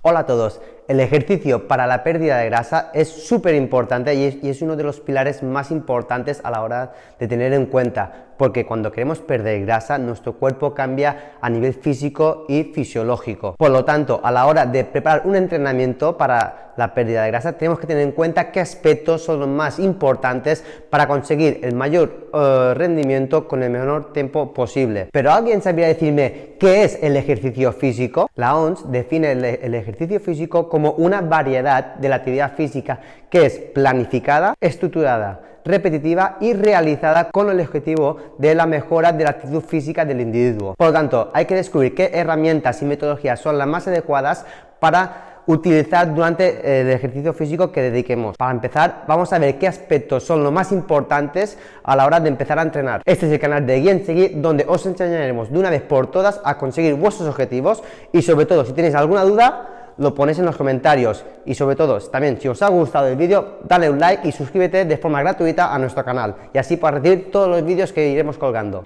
Hola a todos. El ejercicio para la pérdida de grasa es súper importante y es uno de los pilares más importantes a la hora de tener en cuenta, porque cuando queremos perder grasa, nuestro cuerpo cambia a nivel físico y fisiológico. Por lo tanto, a la hora de preparar un entrenamiento para la pérdida de grasa, tenemos que tener en cuenta qué aspectos son los más importantes para conseguir el mayor rendimiento con el menor tiempo posible. Pero ¿alguien sabría decirme qué es el ejercicio físico? La OMS define el ejercicio físico como una variedad de la actividad física que es planificada, estructurada, repetitiva y realizada con el objetivo de la mejora de la actitud física del individuo. Por lo tanto, hay que descubrir qué herramientas y metodologías son las más adecuadas para utilizar durante el ejercicio físico que dediquemos. Para empezar, vamos a ver qué aspectos son los más importantes a la hora de empezar a entrenar. Este es el canal de Guía en Seguir, donde os enseñaremos de una vez por todas a conseguir vuestros objetivos y sobre todo, si tenéis alguna duda, lo ponéis en los comentarios y sobre todo, también si os ha gustado el vídeo, dale un like y suscríbete de forma gratuita a nuestro canal y así para recibir todos los vídeos que iremos colgando.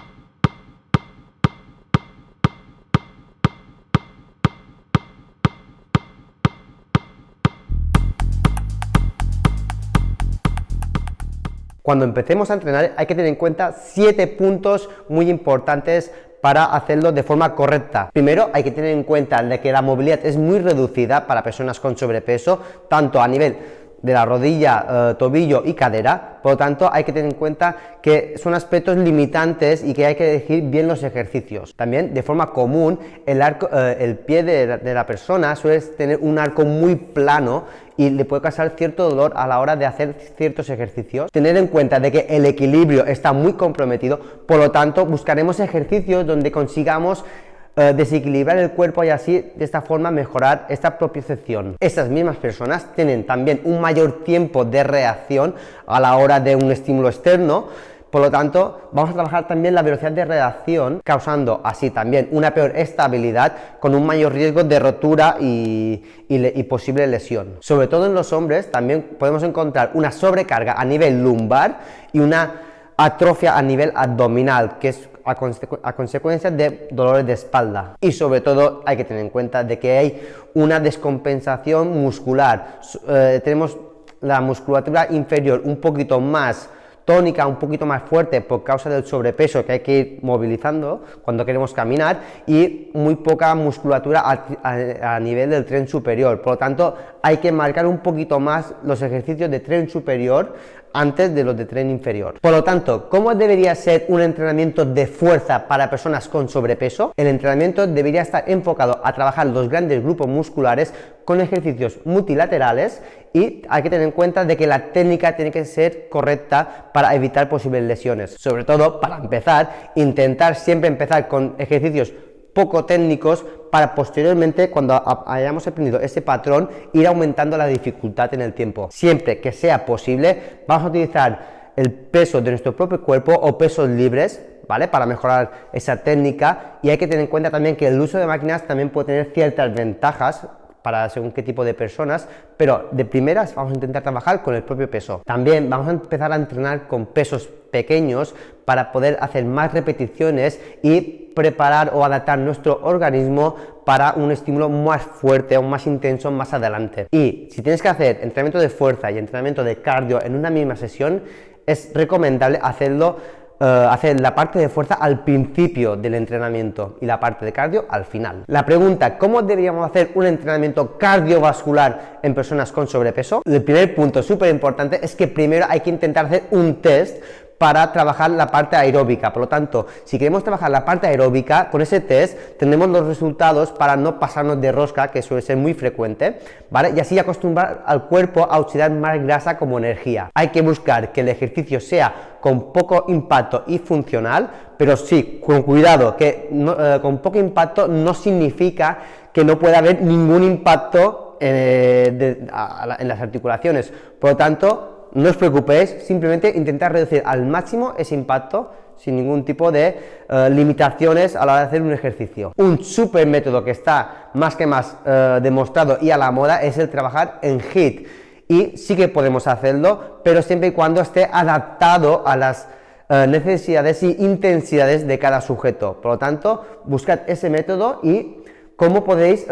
Cuando empecemos a entrenar hay que tener en cuenta 7 puntos muy importantes para hacerlo de forma correcta. Primero, hay que tener en cuenta de que la movilidad es muy reducida para personas con sobrepeso, tanto a nivel de la rodilla, tobillo y cadera. Por lo tanto, hay que tener en cuenta que son aspectos limitantes y que hay que elegir bien los ejercicios. También, de forma común, el pie de la persona suele tener un arco muy plano y le puede causar cierto dolor a la hora de hacer ciertos ejercicios. Tener en cuenta de que el equilibrio está muy comprometido, por lo tanto, buscaremos ejercicios donde consigamos desequilibrar el cuerpo y así de esta forma mejorar esta propiocepción. Estas mismas personas tienen también un mayor tiempo de reacción a la hora de un estímulo externo. Por lo tanto, vamos a trabajar también la velocidad de reacción, causando así también una peor estabilidad con un mayor riesgo de rotura y posible lesión. Sobre todo en los hombres también podemos encontrar una sobrecarga a nivel lumbar y una atrofia a nivel abdominal, que es a consecuencia de dolores de espalda. Y sobre todo hay que tener en cuenta de que hay una descompensación muscular. Tenemos la musculatura inferior un poquito más tónica, un poquito más fuerte por causa del sobrepeso que hay que ir movilizando cuando queremos caminar y muy poca musculatura a nivel del tren superior. Por lo tanto, hay que marcar un poquito más los ejercicios de tren superior antes de los de tren inferior. Por lo tanto, ¿cómo debería ser un entrenamiento de fuerza para personas con sobrepeso? El entrenamiento debería estar enfocado a trabajar los grandes grupos musculares con ejercicios multilaterales y hay que tener en cuenta de que la técnica tiene que ser correcta para evitar posibles lesiones. Sobre todo, para empezar, intentar siempre empezar con ejercicios poco técnicos para posteriormente, cuando hayamos aprendido ese patrón, ir aumentando la dificultad en el tiempo. Siempre que sea posible, vamos a utilizar el peso de nuestro propio cuerpo o pesos libres, ¿vale? Para mejorar esa técnica, y hay que tener en cuenta también que el uso de máquinas también puede tener ciertas ventajas para según qué tipo de personas, pero de primeras vamos a intentar trabajar con el propio peso. También vamos a empezar a entrenar con pesos pequeños para poder hacer más repeticiones y preparar o adaptar nuestro organismo para un estímulo más fuerte o más intenso más adelante. Y si tienes que hacer entrenamiento de fuerza y entrenamiento de cardio en una misma sesión, es recomendable hacer la parte de fuerza al principio del entrenamiento y la parte de cardio al final. La pregunta, ¿cómo deberíamos hacer un entrenamiento cardiovascular en personas con sobrepeso? El primer punto súper importante es que primero hay que intentar hacer un test para trabajar la parte aeróbica. Por lo tanto, si queremos trabajar la parte aeróbica, con ese test tendremos los resultados para no pasarnos de rosca, que suele ser muy frecuente, ¿vale? Y así acostumbrar al cuerpo a oxidar más grasa como energía. Hay que buscar que el ejercicio sea con poco impacto y funcional, pero sí, con cuidado, que con poco impacto no significa que no pueda haber ningún impacto en las articulaciones. Por lo tanto, no os preocupéis, simplemente intentar reducir al máximo ese impacto sin ningún tipo de limitaciones a la hora de hacer un ejercicio. Un súper método que está más que demostrado y a la moda es el trabajar en HIIT, y sí que podemos hacerlo, pero siempre y cuando esté adaptado a las necesidades y intensidades de cada sujeto. Por lo tanto, buscad ese método y cómo podéis,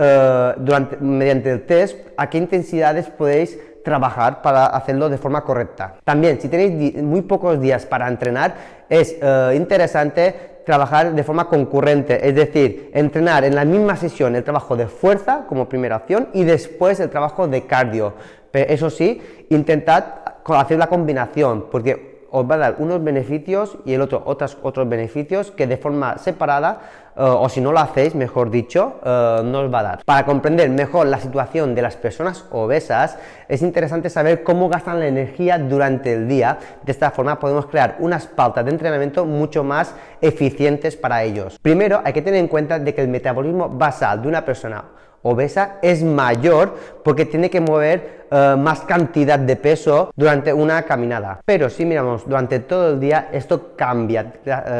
mediante el test, a qué intensidades podéis trabajar para hacerlo de forma correcta. También, si tenéis muy pocos días para entrenar, es interesante trabajar de forma concurrente, es decir, entrenar en la misma sesión el trabajo de fuerza como primera opción y después el trabajo de cardio. Pero eso sí, intentad hacer la combinación, porque os va a dar unos beneficios y el otro otros beneficios que de forma separada, o si no lo hacéis, mejor dicho, no os va a dar. Para comprender mejor la situación de las personas obesas, es interesante saber cómo gastan la energía durante el día. De esta forma podemos crear unas pautas de entrenamiento mucho más eficientes para ellos. Primero, hay que tener en cuenta de que el metabolismo basal de una persona obesa es mayor porque tiene que mover más cantidad de peso durante una caminada. Pero si miramos durante todo el día, esto cambia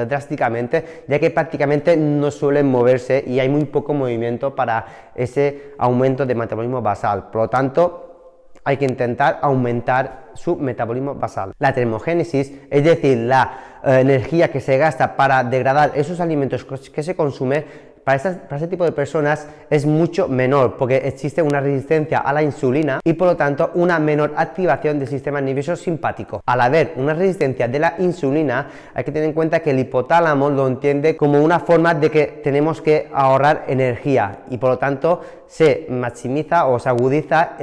drásticamente, ya que prácticamente no suelen moverse y hay muy poco movimiento para ese aumento de metabolismo basal. Por lo tanto, hay que intentar aumentar su metabolismo basal. La termogénesis, es decir, la energía que se gasta para degradar esos alimentos que se consumen, para ese tipo de personas es mucho menor, porque existe una resistencia a la insulina y por lo tanto una menor activación del sistema nervioso simpático. Al haber una resistencia de la insulina, hay que tener en cuenta que el hipotálamo lo entiende como una forma de que tenemos que ahorrar energía y por lo tanto se maximiza o se agudiza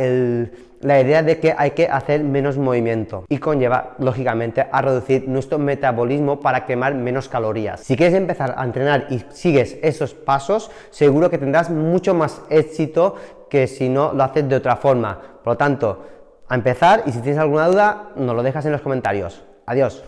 la idea de que hay que hacer menos movimiento y conlleva, lógicamente, a reducir nuestro metabolismo para quemar menos calorías. Si quieres empezar a entrenar y sigues esos pasos, seguro que tendrás mucho más éxito que si no lo haces de otra forma. Por lo tanto, a empezar, y si tienes alguna duda, nos lo dejas en los comentarios. Adiós.